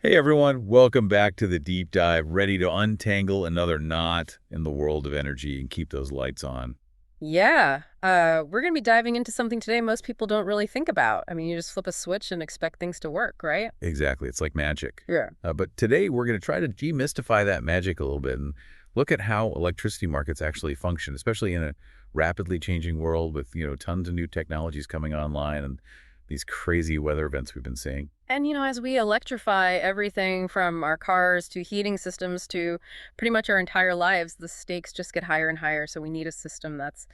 Hey everyone, welcome back to the deep dive, ready to untangle another knot in the world of energy and keep those lights on. Yeah, we're going to be diving into something today most people don't really think about. I mean, you just flip a switch and expect things to work, right? Exactly, it's like magic. Yeah. But today we're going to try to demystify that magic a little bit and look at how electricity markets actually function, especially in a rapidly changing world with, tons of new technologies coming online and these crazy weather events we've been seeing. And, as we electrify everything from our cars to heating systems to pretty much our entire lives, the stakes just get higher and higher. So we need a system that's,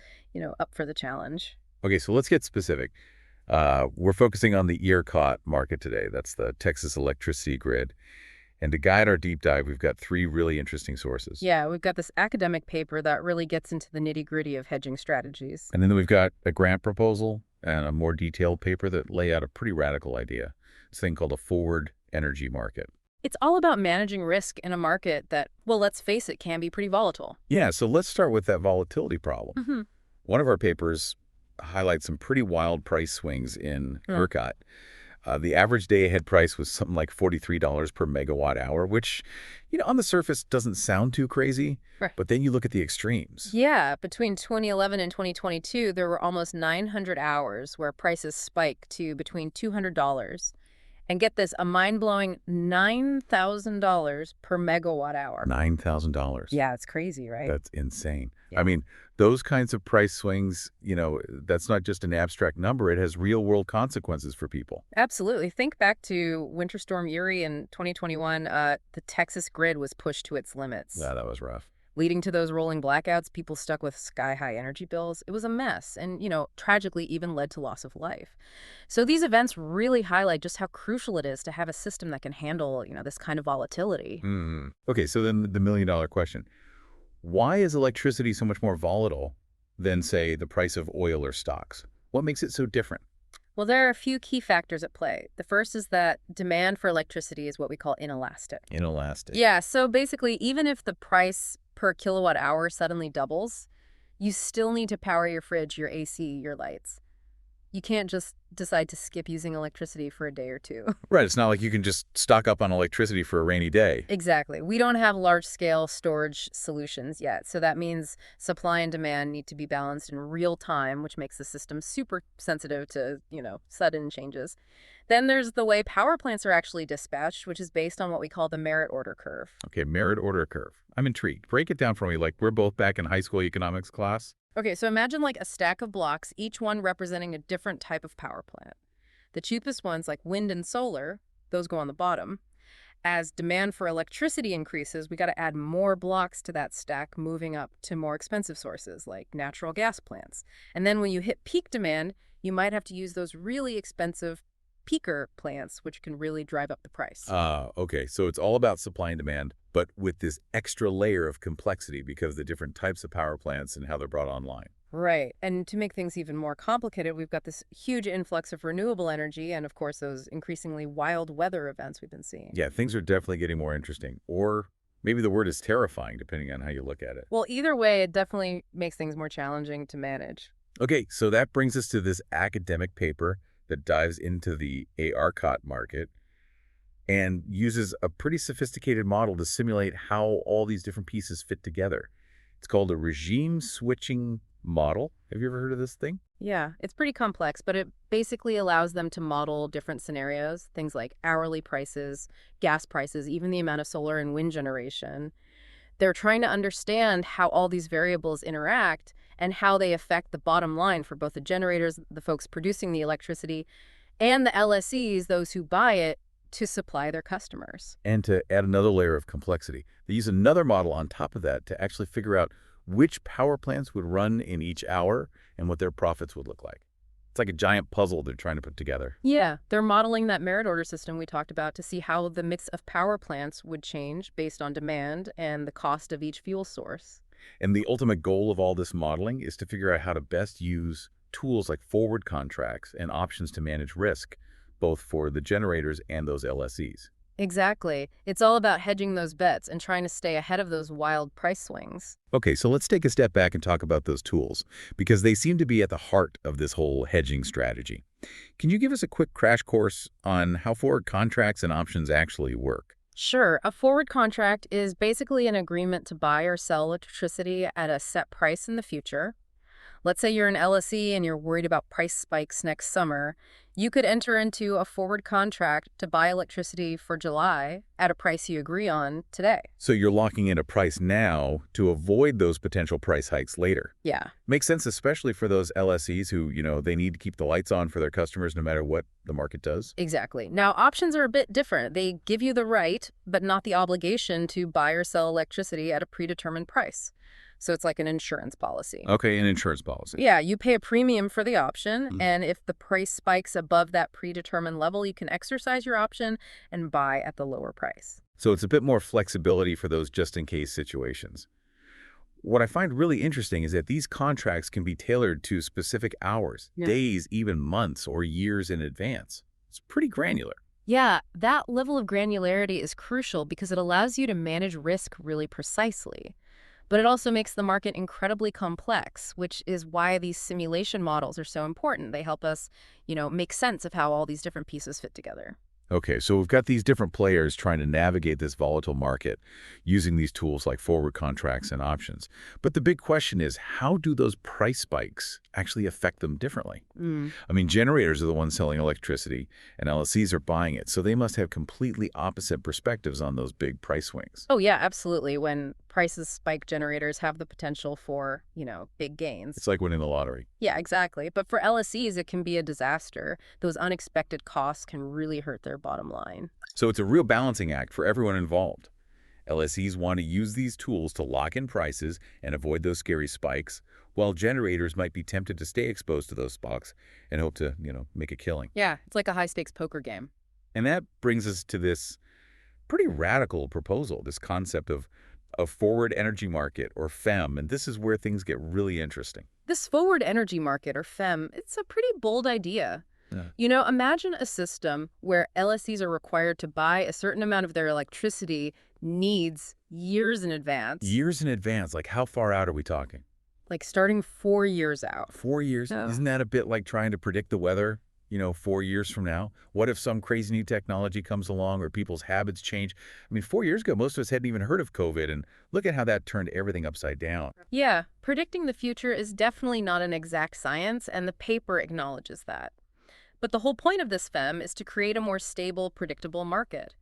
up for the challenge. Okay, so let's get specific. We're focusing on the ERCOT market today. That's the Texas electricity grid. And to guide our deep dive, we've got three really interesting sources. Yeah, we've got this academic paper that really gets into the nitty-gritty of hedging strategies. And then we've got a grant proposal and a more detailed paper that lay out a pretty radical idea. This thing called a forward energy market. It's all about managing risk in a market that, well, let's face it, can be pretty volatile. Yeah, so let's start with that volatility problem. Hmm. One of our papers highlights some pretty wild price swings in ERCOT. The average day-ahead price was something like $43 per megawatt hour, which, on the surface doesn't sound too crazy, Right. but then you look at the extremes. Yeah, between 2011 and 2022, there were almost 900 hours where prices spiked to between $200. And get this, a mind-blowing $9,000 per megawatt hour. $9,000. Yeah, it's crazy, right? That's insane. I Yeah. mean, those kinds of price swings, that's not just an abstract number. It has real-world consequences for people. Absolutely. Think back to Winter Storm Uri in 2021. The Texas grid was pushed to its limits, Yeah, that was rough. leading to those rolling blackouts, people stuck with sky-high energy bills. It was a mess and, tragically even led to loss of life. So these events really highlight just how crucial it is to have a system that can handle, this kind of volatility. Okay, so then the million-dollar question. Why is electricity so much more volatile than, say, the price of oil or stocks? What makes it so different? Well, there are a few key factors at play. The first is that demand for electricity is what we call inelastic. Inelastic. Yeah, so basically, even if the price per kilowatt hour suddenly doubles, you still need to power your fridge, your AC, your lights. You can't just decide to skip using electricity for a day or two. Right, it's not like you can just stock up on electricity for a rainy day. Exactly. We don't have large-scale storage solutions yet, so that means supply and demand need to be balanced in real time, which makes the system super sensitive to, sudden changes. Then there's the way power plants are actually dispatched, which is based on what we call the merit order curve. Okay, merit order curve. I'm intrigued. Break it down for me like we're both back in high school economics class. Okay, so imagine like a stack of blocks, each one representing a different type of power plant. The cheapest ones, like wind and solar, those go on the bottom. As demand for electricity increases, we got to add more blocks to that stack, moving up to more expensive sources like natural gas plants. And then when you hit peak demand, you might have to use those really expensive peaker plants, which can really drive up the price. Okay, so it's all about supply and demand, but with this extra layer of complexity because of the different types of power plants and how they're brought online. Right. And to make things even more complicated, we've got this huge influx of renewable energy and, of course, those increasingly wild weather events we've been seeing. Yeah, things are definitely getting more interesting. Or maybe the word is terrifying, depending on how you look at it. Well, either way, it definitely makes things more challenging to manage. Okay, so that brings us to this academic paper that dives into the ARCOT market and uses a pretty sophisticated model to simulate how all these different pieces fit together. It's called a regime switching model. Have you ever heard of this thing? Yeah, it's pretty complex, but it basically allows them to model different scenarios, things like hourly prices, gas prices, even the amount of solar and wind generation. They're trying to understand how all these variables interact and how they affect the bottom line for both the generators, the folks producing the electricity, and the LSEs, those who buy it, to supply their customers. And to add another layer of complexity, they use another model on top of that to actually figure out which power plants would run in each hour and what their profits would look like. It's like a giant puzzle they're trying to put together. Yeah, they're modeling that merit order system we talked about to see how the mix of power plants would change based on demand and the cost of each fuel source. And the ultimate goal of all this modeling is to figure out how to best use tools like forward contracts and options to manage risk, both for the generators and those LSEs. Exactly. It's all about hedging those bets and trying to stay ahead of those wild price swings. Okay, so let's take a step back and talk about those tools, because they seem to be at the heart of this whole hedging strategy. Can you give us a quick crash course on how forward contracts and options actually work? Sure, a forward contract is basically an agreement to buy or sell electricity at a set price in the future. Let's say you're an LSE and you're worried about price spikes next summer. You could enter into a forward contract to buy electricity for July at a price you agree on today. So you're locking in a price now to avoid those potential price hikes later. Yeah, Makes sense, especially for those LSEs who, they need to keep the lights on for their customers no matter what the market does. exactly. Now, options are a bit different. They give you the right, but not the obligation to buy or sell electricity at a predetermined price. So it's like an insurance policy. Okay, an insurance policy. Yeah, you pay a premium for the option, Mhm. and if the price spikes above that predetermined level, you can exercise your option and buy at the lower price. So it's a bit more flexibility for those just-in-case situations. What I find really interesting is that these contracts can be tailored to specific hours, Yeah. days, even months, or years in advance. It's pretty granular. Yeah, that level of granularity is crucial because it allows you to manage risk really precisely. But it also makes the market incredibly complex, which is why these simulation models are so important. They help us, make sense of how all these different pieces fit together. Okay, so we've got these different players trying to navigate this volatile market using these tools like forward contracts and options. But the big question is, how do those price spikes actually affect them differently? Mm. I mean, generators are the ones selling electricity, and LSCs are buying it, so they must have completely opposite perspectives on those big price swings. Oh, yeah, absolutely. When prices spike, generators have the potential for, big gains. It's like winning the lottery. Yeah, exactly. But for LSEs, it can be a disaster. Those unexpected costs can really hurt their bottom line. So it's a real balancing act for everyone involved. LSEs want to use these tools to lock in prices and avoid those scary spikes, while generators might be tempted to stay exposed to those spikes and hope to, make a killing. Yeah, it's like a high-stakes poker game. And that brings us to this pretty radical proposal, this concept of a forward energy market, or FEM, and this is where things get really interesting. This forward energy market, or FEM, it's a pretty bold idea. Yeah. Imagine a system where LSEs are required to buy a certain amount of their electricity needs years in advance, Years in advance, like how far out are we talking? like starting 4 years out. 4 years? Oh. Isn't that a bit like trying to predict the weather, 4 years from now? What if some crazy new technology comes along or people's habits change? I mean, 4 years ago, most of us hadn't even heard of COVID, and look at how that turned everything upside down. Yeah, predicting the future is definitely not an exact science, and the paper acknowledges that. But the whole point of this FEM is to create a more stable, predictable market.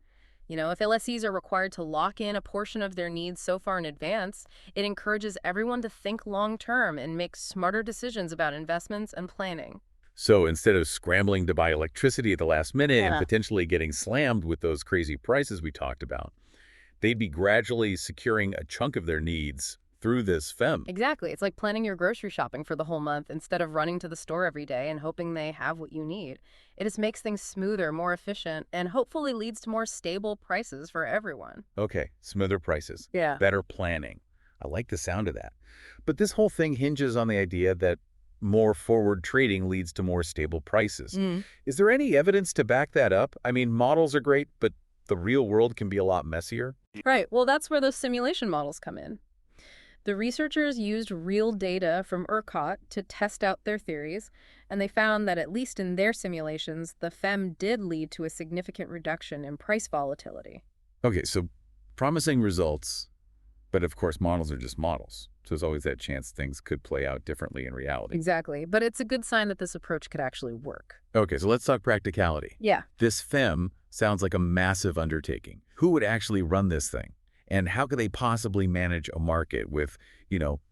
If LSEs are required to lock in a portion of their needs so far in advance, it encourages everyone to think long term and make smarter decisions about investments and planning. So instead of scrambling to buy electricity at the last minute and Yeah. potentially getting slammed with those crazy prices we talked about, they'd be gradually securing a chunk of their needs through this FEM. Exactly. It's like planning your grocery shopping for the whole month instead of running to the store every day and hoping they have what you need. It just makes things smoother, more efficient, and hopefully leads to more stable prices for everyone. Okay, smoother prices, Yeah. better planning. I like the sound of that. But this whole thing hinges on the idea that more forward trading leads to more stable prices. Mm. Is there any evidence to back that up? I mean, models are great, but the real world can be a lot messier. Right. Well, that's where those simulation models come in. The researchers used real data from ERCOT to test out their theories, and they found that at least in their simulations, the FEM did lead to a significant reduction in price volatility. Okay, so promising results, but of course models are just models. So there's always that chance things could play out differently in reality. Exactly. But it's a good sign that this approach could actually work. Okay, so let's talk practicality. Yeah. This FEM sounds like a massive undertaking. Who would actually run this thing? And how could they possibly manage a market with,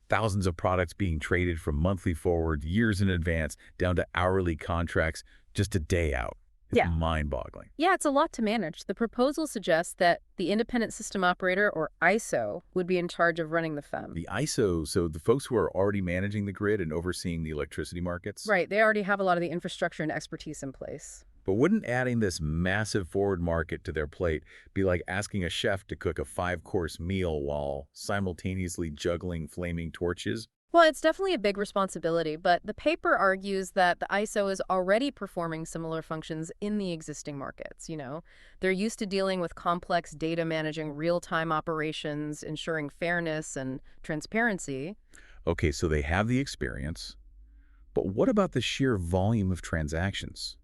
thousands of products being traded from monthly forward, years in advance, down to hourly contracts just a day out? It's Yeah. mind-boggling. Yeah, it's a lot to manage. The proposal suggests that the independent system operator, or ISO, would be in charge of running the FEM. The ISO, so the folks who are already managing the grid and overseeing the electricity markets? Right. They already have a lot of the infrastructure and expertise in place. But wouldn't adding this massive forward market to their plate be like asking a chef to cook a 5-course meal while simultaneously juggling flaming torches? Well, it's definitely a big responsibility, but the paper argues that the ISO is already performing similar functions in the existing markets. They're used to dealing with complex data, managing real-time operations, ensuring fairness and transparency. Okay, so they have the experience, but what about the sheer volume of transactions?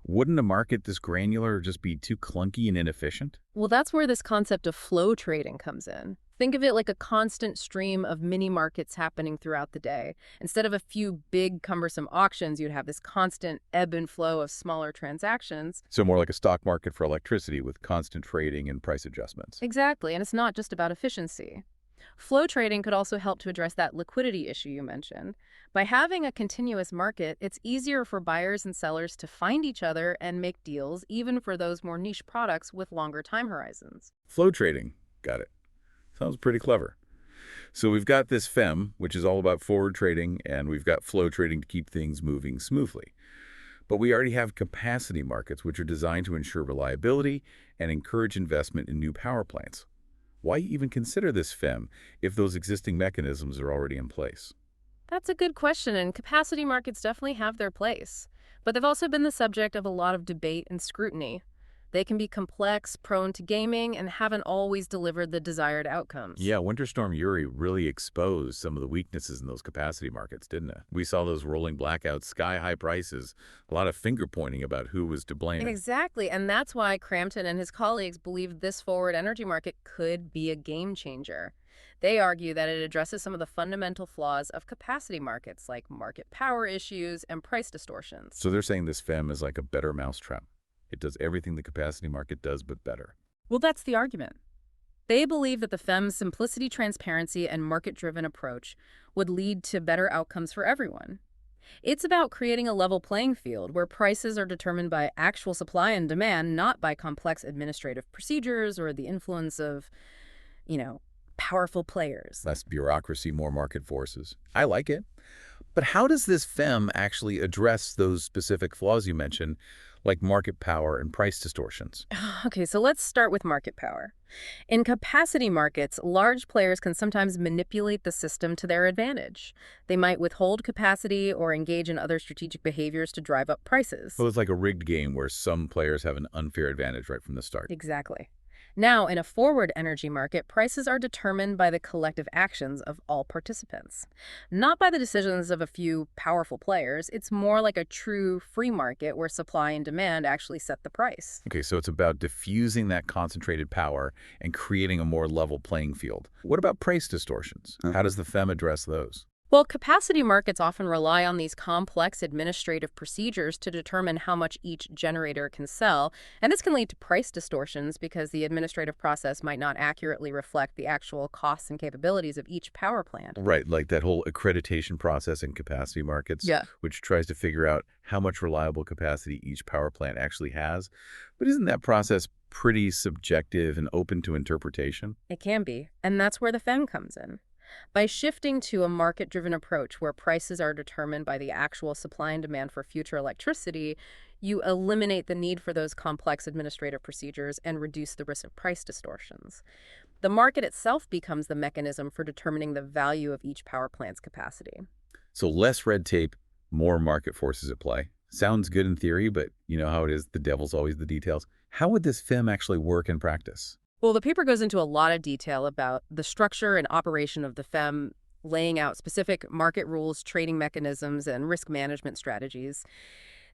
Wouldn't a market this granular just be too clunky and inefficient? Well, that's where this concept of flow trading comes in. Think of it like a constant stream of mini markets happening throughout the day. Instead of a few big, cumbersome auctions, you'd have this constant ebb and flow of smaller transactions. So more like a stock market for electricity with constant trading and price adjustments. Exactly, and it's not just about efficiency. Flow trading could also help to address that liquidity issue you mentioned. By having a continuous market, it's easier for buyers and sellers to find each other and make deals, even for those more niche products with longer time horizons. Flow trading. Got it. Sounds pretty clever. So we've got this FEM, which is all about forward trading, and we've got flow trading to keep things moving smoothly. But we already have capacity markets, which are designed to ensure reliability and encourage investment in new power plants. Why even consider this FEM if those existing mechanisms are already in place? That's a good question, and capacity markets definitely have their place. But they've also been the subject of a lot of debate and scrutiny. They can be complex, prone to gaming, and haven't always delivered the desired outcomes. Yeah, Winter Storm Uri really exposed some of the weaknesses in those capacity markets, didn't it? We saw those rolling blackouts, sky-high prices, a lot of finger-pointing about who was to blame. Exactly, and that's why Crampton and his colleagues believe this forward energy market could be a game changer. They argue that it addresses some of the fundamental flaws of capacity markets, like market power issues and price distortions. So they're saying this FEM is like a better mousetrap. It does everything the capacity market does, but better. Well, that's the argument. They believe that the FEM's simplicity, transparency, and market-driven approach would lead to better outcomes for everyone. It's about creating a level playing field where prices are determined by actual supply and demand, not by complex administrative procedures or the influence of, you know, powerful players. Less bureaucracy, more market forces. I like it. But how does this FEM actually address those specific flaws you mentioned, like market power and price distortions? Okay, so let's start with market power. In capacity markets, large players can sometimes manipulate the system to their advantage. They might withhold capacity or engage in other strategic behaviors to drive up prices. Well, it's like a rigged game where some players have an unfair advantage right from the start. Exactly. Now, in a forward energy market, prices are determined by the collective actions of all participants, not by the decisions of a few powerful players. It's more like a true free market where supply and demand actually set the price. Okay, so it's about diffusing that concentrated power and creating a more level playing field. What about price distortions? How does the FEM address those? Well, capacity markets often rely on these complex administrative procedures to determine how much each generator can sell, and this can lead to price distortions because the administrative process might not accurately reflect the actual costs and capabilities of each power plant. Right, like that whole accreditation process in capacity markets, Yeah. which tries to figure out how much reliable capacity each power plant actually has. But isn't that process pretty subjective and open to interpretation? It can be, and that's where the FEM comes in. By shifting to a market-driven approach where prices are determined by the actual supply and demand for future electricity, you eliminate the need for those complex administrative procedures and reduce the risk of price distortions. The market itself becomes the mechanism for determining the value of each power plant's capacity. So less red tape, more market forces at play. Sounds good in theory, but you know how it is, the devil's always the details. How would this FEM actually work in practice? Well, the paper goes into a lot of detail about the structure and operation of the FEM, laying out specific market rules, trading mechanisms, and risk management strategies.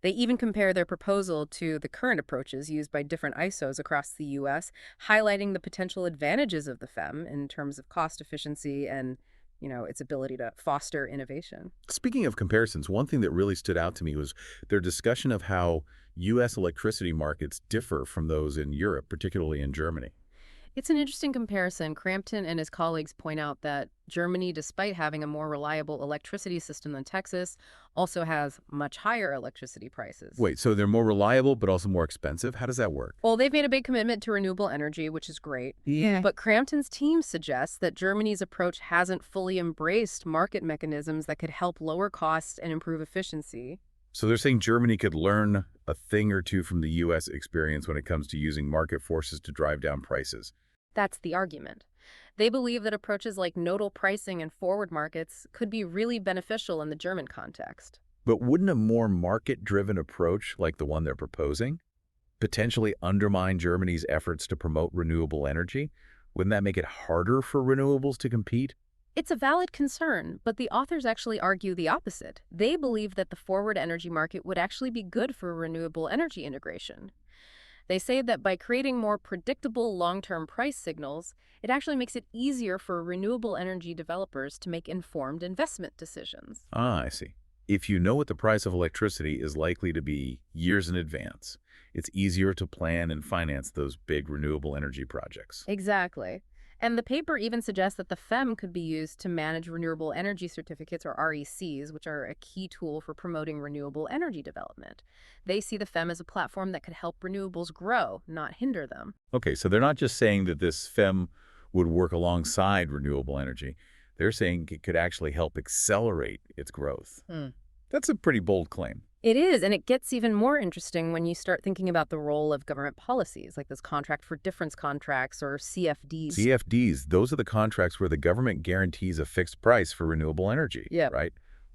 They even compare their proposal to the current approaches used by different ISOs across the U.S., highlighting the potential advantages of the FEM in terms of cost efficiency and, its ability to foster innovation. Speaking of comparisons, one thing that really stood out to me was their discussion of how U.S. electricity markets differ from those in Europe, particularly in Germany. It's an interesting comparison. Crampton and his colleagues point out that Germany, despite having a more reliable electricity system than Texas, also has much higher electricity prices. Wait, so they're more reliable but also more expensive? How does that work? Well, they've made a big commitment to renewable energy, which is great. Yeah. But Crampton's team suggests that Germany's approach hasn't fully embraced market mechanisms that could help lower costs and improve efficiency. So they're saying Germany could learn a thing or two from the U.S. experience when it comes to using market forces to drive down prices. That's the argument. They believe that approaches like nodal pricing and forward markets could be really beneficial in the German context. But wouldn't a more market-driven approach like the one they're proposing potentially undermine Germany's efforts to promote renewable energy? Wouldn't that make it harder for renewables to compete? It's a valid concern, but the authors actually argue the opposite. They believe that the forward energy market would actually be good for renewable energy integration. They say that by creating more predictable long-term price signals, it actually makes it easier for renewable energy developers to make informed investment decisions. Ah, I see. If you know what the price of electricity is likely to be years in advance, it's easier to plan and finance those big renewable energy projects. Exactly. And the paper even suggests that the FEM could be used to manage renewable energy certificates, or RECs, which are a key tool for promoting renewable energy development. They see the FEM as a platform that could help renewables grow, not hinder them. Okay, so they're not just saying that this FEM would work alongside renewable energy. They're saying it could actually help accelerate its growth. That's a pretty bold claim. It is, and it gets even more interesting when you start thinking about the role of government policies, like those contract for difference contracts or CFDs. CFDs, those are the contracts where the government guarantees a fixed price for renewable energy, Yep. right?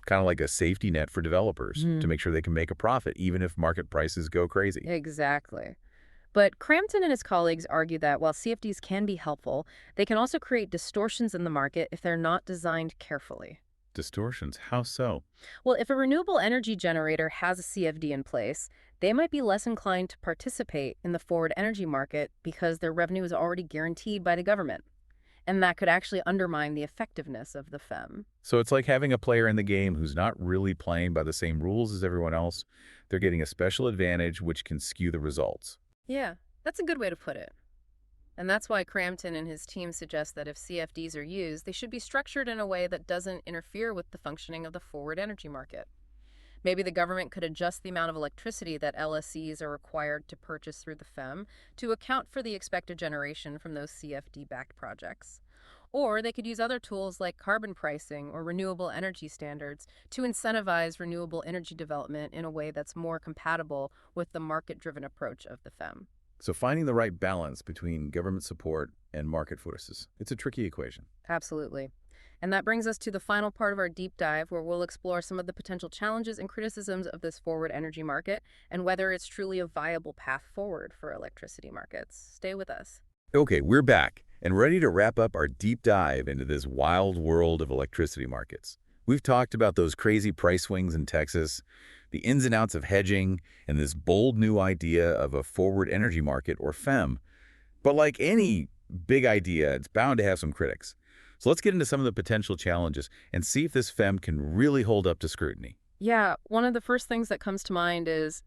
Kind of like a safety net for developers to Mm. make sure they can make a profit, even if market prices go crazy. Exactly. But Crampton and his colleagues argue that while CFDs can be helpful, they can also create distortions in the market if they're not designed carefully. Distortions, how so? Well, if a renewable energy generator has a CFD in place, they might be less inclined to participate in the forward energy market because their revenue is already guaranteed by the government. And that could actually undermine the effectiveness of the FEM. So it's like having a player in the game who's not really playing by the same rules as everyone else. They're getting a special advantage which can skew the results. Yeah, that's a good way to put it. And that's why Crampton and his team suggest that if CFDs are used, they should be structured in a way that doesn't interfere with the functioning of the forward energy market. Maybe the government could adjust the amount of electricity that LSEs are required to purchase through the FEM to account for the expected generation from those CFD-backed projects. Or they could use other tools like carbon pricing or renewable energy standards to incentivize renewable energy development in a way that's more compatible with the market-driven approach of the FEM. So finding the right balance between government support and market forces, it's a tricky equation. Absolutely. And that brings us to the final part of our deep dive, where we'll explore some of the potential challenges and criticisms of this forward energy market and whether it's truly a viable path forward for electricity markets. Stay with us. Okay, we're back and ready to wrap up our deep dive into this wild world of electricity markets. We've talked about those crazy price swings in Texas, the ins and outs of hedging, and this bold new idea of a forward energy market, or FEM. But like any big idea, it's bound to have some critics. So let's get into some of the potential challenges and see if this FEM can really hold up to scrutiny. Yeah, one of the first things that comes to mind is,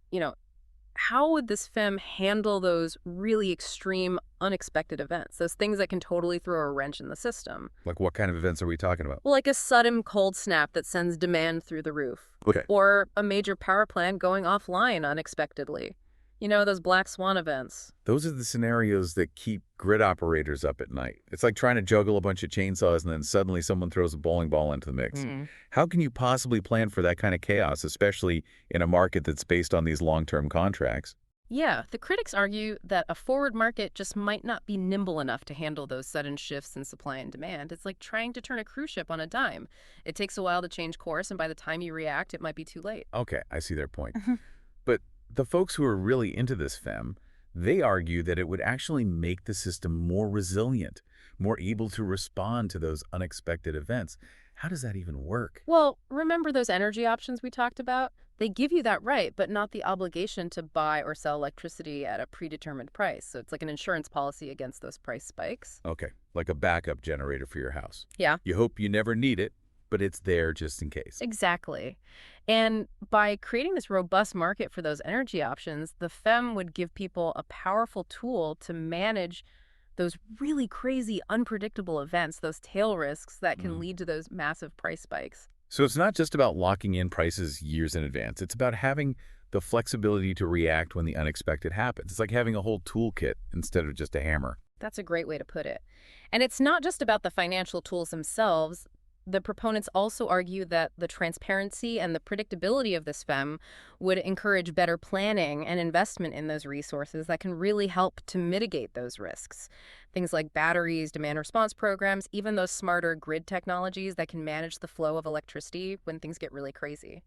how would this FEM handle those really extreme, unexpected events? Those things that can totally throw a wrench in the system. Like what kind of events are we talking about? Well, like a sudden cold snap that sends demand through the roof. Okay. Or a major power plant going offline unexpectedly. Those black swan events. Those are the scenarios that keep grid operators up at night. It's like trying to juggle a bunch of chainsaws and then suddenly someone throws a bowling ball into the mix. How can you possibly plan for that kind of chaos, especially in a market that's based on these long-term contracts? Yeah, the critics argue that a forward market just might not be nimble enough to handle those sudden shifts in supply and demand. It's like trying to turn a cruise ship on a dime. It takes a while to change course, and by the time you react, it might be too late. Okay, I see their point. But the folks who are really into this FEM, they argue that it would actually make the system more resilient, more able to respond to those unexpected events. How does that even work? Well, remember those energy options we talked about? They give you that right, but not the obligation to buy or sell electricity at a predetermined price. So it's like an insurance policy against those price spikes. Okay, like a backup generator for your house. Yeah. You hope you never need it, but it's there just in case. Exactly. And by creating this robust market for those energy options, the FEM would give people a powerful tool to manage those really crazy, unpredictable events, those tail risks that can lead to those massive price spikes. So it's not just about locking in prices years in advance. It's about having the flexibility to react when the unexpected happens. It's like having a whole toolkit instead of just a hammer. That's a great way to put it. And it's not just about the financial tools themselves. The proponents also argue that the transparency and the predictability of this FEM would encourage better planning and investment in those resources that can really help to mitigate those risks. Things like batteries, demand response programs, even those smarter grid technologies that can manage the flow of electricity when things get really crazy.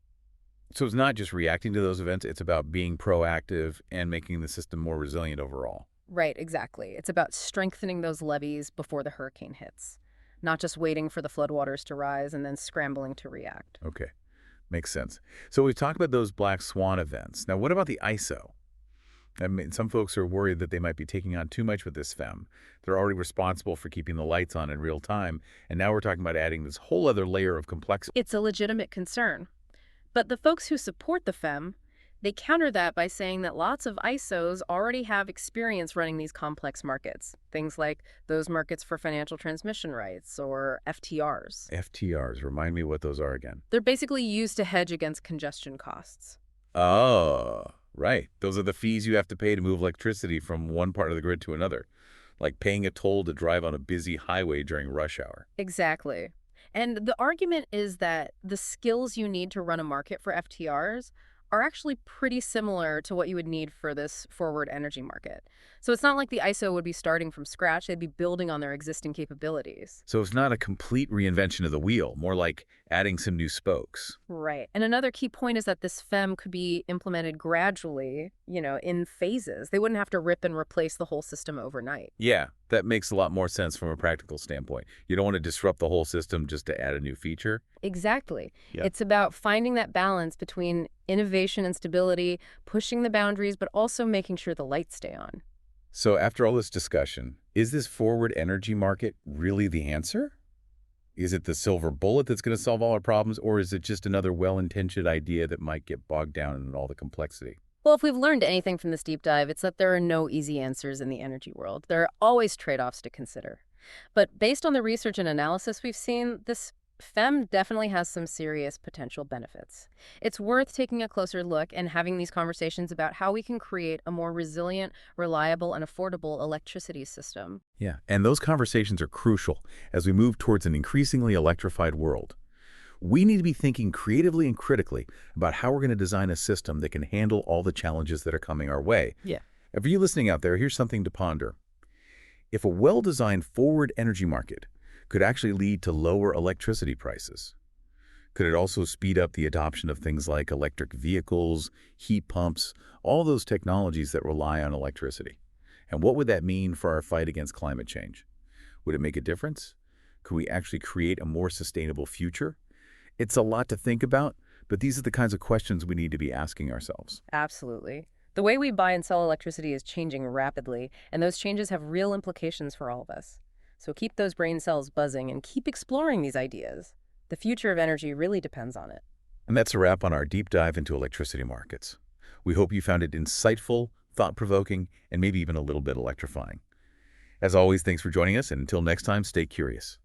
So it's not just reacting to those events, it's about being proactive and making the system more resilient overall. Right, exactly. It's about strengthening those levees before the hurricane hits, not just waiting for the floodwaters to rise and then scrambling to react. Okay, makes sense. So we've talked about those black swan events. Now, what about the ISO? I mean, some folks are worried that they might be taking on too much with this FEM. They're already responsible for keeping the lights on in real time, and now we're talking about adding this whole other layer of complexity. It's a legitimate concern. But the folks who support the FEM, they counter that by saying that lots of ISOs already have experience running these complex markets. Things like those markets for financial transmission rights or FTRs. FTRs, remind me what those are again. They're basically used to hedge against congestion costs. Oh, right. Those are the fees you have to pay to move electricity from one part of the grid to another, like paying a toll to drive on a busy highway during rush hour. Exactly. And the argument is that the skills you need to run a market for FTRs are actually pretty similar to what you would need for this forward energy market. So it's not like the ISO would be starting from scratch, they'd be building on their existing capabilities. So it's not a complete reinvention of the wheel, more like adding some new spokes. Right. And another key point is that this FEM could be implemented gradually, in phases. They wouldn't have to rip and replace the whole system overnight. Yeah, that makes a lot more sense from a practical standpoint. You don't want to disrupt the whole system just to add a new feature. Exactly. Yeah. It's about finding that balance between innovation and stability, pushing the boundaries, but also making sure the lights stay on. So after all this discussion, is this forward energy market really the answer? Is it the silver bullet that's going to solve all our problems, or is it just another well-intentioned idea that might get bogged down in all the complexity? Well, if we've learned anything from this deep dive, it's that there are no easy answers in the energy world. There are always trade-offs to consider. But based on the research and analysis we've seen, this FEM definitely has some serious potential benefits. It's worth taking a closer look and having these conversations about how we can create a more resilient, reliable, and affordable electricity system. Yeah, and those conversations are crucial as we move towards an increasingly electrified world. We need to be thinking creatively and critically about how we're going to design a system that can handle all the challenges that are coming our way. Yeah. For you listening out there, here's something to ponder. If a well-designed forward energy market could actually lead to lower electricity prices, could it also speed up the adoption of things like electric vehicles, heat pumps, all those technologies that rely on electricity? And what would that mean for our fight against climate change? Would it make a difference? Could we actually create a more sustainable future? It's a lot to think about, but these are the kinds of questions we need to be asking ourselves. Absolutely. The way we buy and sell electricity is changing rapidly, and those changes have real implications for all of us. So keep those brain cells buzzing and keep exploring these ideas. The future of energy really depends on it. And that's a wrap on our deep dive into electricity markets. We hope you found it insightful, thought-provoking, and maybe even a little bit electrifying. As always, thanks for joining us, and until next time, stay curious.